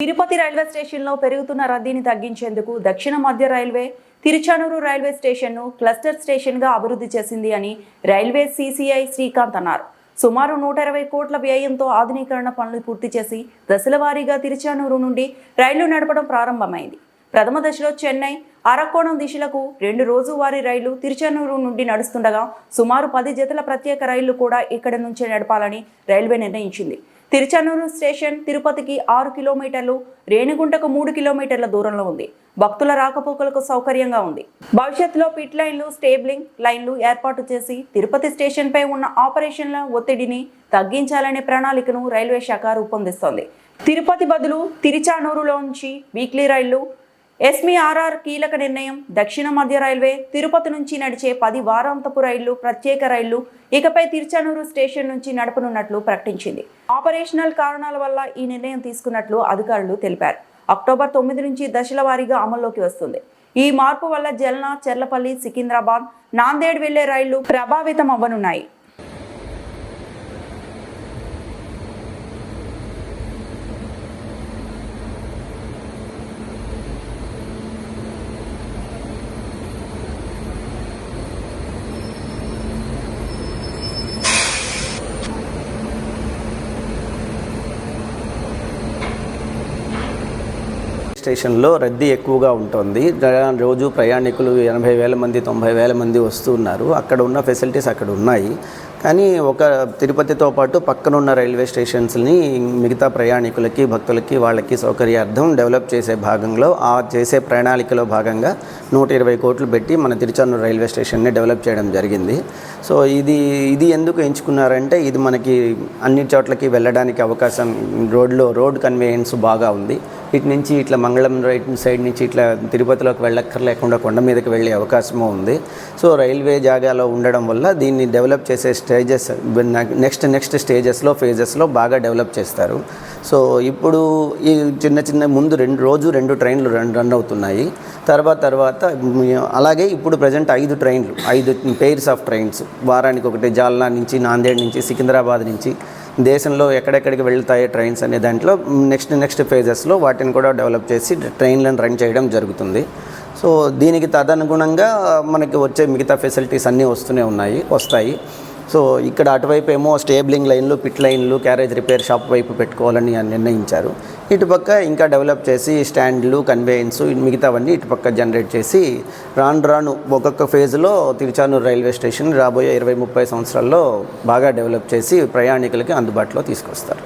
Tirupati railway స్టేషన్లో పెరుగుతున్న రద్దీని తగ్గించేందుకు దక్షిణ మధ్య రైల్వే తిరుచానూరు రైల్వే స్టేషన్ను క్లస్టర్ స్టేషన్గా అభివృద్ధి చేసింది అని రైల్వే సీసీఐ శ్రీకాంత్ అన్నారు. సుమారు 120 కోట్ల వ్యయంతో ఆధునీకరణ పనులు పూర్తి చేసి దశల వారీగా తిరుచానూరు నుండి రైళ్లు నడపడం ప్రారంభమైంది. ప్రథమ దశలో చెన్నై, అరక్కోణం దిశలకు 2 రోజువారీ రైళ్లు తిరుచానూరు నుండి నడుస్తుండగా సుమారు 10 జతల ప్రత్యేక రైళ్లు కూడా ఇక్కడి నుంచే నడపాలని రైల్వే నిర్ణయించింది. తిరుచానూరు స్టేషన్ తిరుపతికి 6 కిలోమీటర్లు, రేణిగుంటకు 3 కిలోమీటర్ల దూరంలో ఉంది. భక్తుల రాకపోకలకు సౌకర్యంగా ఉంది. భవిష్యత్తులో పిట్ లైన్లు, స్టేబులింగ్ లైన్లు ఏర్పాటు చేసి తిరుపతి స్టేషన్పై ఉన్న ఆపరేషన్ల ఒత్తిడిని తగ్గించాలనే ప్రణాళికను రైల్వే శాఖ రూపొందిస్తోంది. తిరుపతి బదులు తిరుచానూరులోంచి వీక్లీ రైళ్లు ఎస్మీఆర్ఆర్ కీలక నిర్ణయం. దక్షిణ మధ్య రైల్వే తిరుపతి నుంచి నడిచే 10 వారాంతపు రైళ్లు, ప్రత్యేక రైళ్లు ఇకపై తిరుచానూరు స్టేషన్ నుంచి నడపనున్నట్లు ప్రకటించింది. ఆపరేషనల్ కారణాల వల్ల ఈ నిర్ణయం తీసుకున్నట్లు అధికారులు తెలిపారు. అక్టోబర్ 9 నుంచి దశల వారీగా అమల్లోకి వస్తుంది. ఈ మార్పు వల్ల జల్నా, చెర్లపల్లి, సికింద్రాబాద్, నాందేడ్ వెళ్లే రైళ్లు ప్రభావితం అవ్వనున్నాయి. స్టేషన్లో రద్దీ ఎక్కువగా ఉంటుంది. రోజు ప్రయాణికులు 80,000 మంది 90,000 మంది వస్తున్నారు. అక్కడ ఉన్న ఫెసిలిటీస్ అక్కడ ఉన్నాయి. కానీ ఒక తిరుపతితో పాటు పక్కనున్న రైల్వే స్టేషన్స్ని మిగతా ప్రయాణికులకి, భక్తులకి, వాళ్ళకి సౌకర్యార్థం డెవలప్ చేసే భాగంలో ఆ చేసే ప్రణాళికలో భాగంగా 120 కోట్లు పెట్టి మన తిరుచానూరు రైల్వే స్టేషన్ని డెవలప్ చేయడం జరిగింది. సో ఇది ఎందుకు ఎంచుకున్నారంటే ఇది మనకి అన్ని చోట్లకి వెళ్ళడానికి అవకాశం, రోడ్ కన్వీనియన్స్ బాగా ఉంది. ఇటు నుంచి ఇట్లా మంగళం సైడ్ నుంచి ఇట్లా తిరుపతిలోకి వెళ్ళక్కర్లేకుండా కొండ మీదకి వెళ్ళే అవకాశము ఉంది. సో రైల్వే జాగాలో ఉండడం వల్ల దీన్ని డెవలప్ చేసే స్టేజెస్ నెక్స్ట్ స్టేజెస్లో, ఫేజెస్లో బాగా డెవలప్ చేస్తారు. సో ఇప్పుడు ఈ చిన్న ముందు 2 ట్రైన్లు రన్ అవుతున్నాయి. తర్వాత అలాగే ఇప్పుడు ప్రజెంట్ 5 పెయిర్స్ ఆఫ్ ట్రైన్స్ వారానికి ఒకటి జాల్నా నుంచి, నాందేడ్ నుంచి, సికింద్రాబాద్ నుంచి దేశంలో ఎక్కడెక్కడికి వెళ్తాయి ట్రైన్స్ అనే దాంట్లో నెక్స్ట్ ఫేజెస్లో వాటిని కూడా డెవలప్ చేసి ట్రైన్లను రన్ చేయడం జరుగుతుంది. సో దీనికి తదనుగుణంగా మనకి వచ్చే మిగతా ఫెసిలిటీస్ అన్నీ వస్తాయి. సో ఇక్కడ అటువైపు ఏమో స్టేబులింగ్ లైన్లు, పిట్ లైన్లు, క్యారేజ్ రిపేర్ షాప్ వైపు పెట్టుకోవాలని నిర్ణయించారు. ఇటుపక్క ఇంకా డెవలప్ చేసి స్టాండ్లు, కన్వేయన్స్ మిగతావన్నీ ఇటుపక్క జనరేట్ చేసి రాను ఒక్కొక్క ఫేజ్లో తిరుచానూరు రైల్వే స్టేషన్ రాబోయే 20-30 సంవత్సరాల్లో బాగా డెవలప్ చేసి ప్రయాణికులకి అందుబాటులో తీసుకొస్తారు.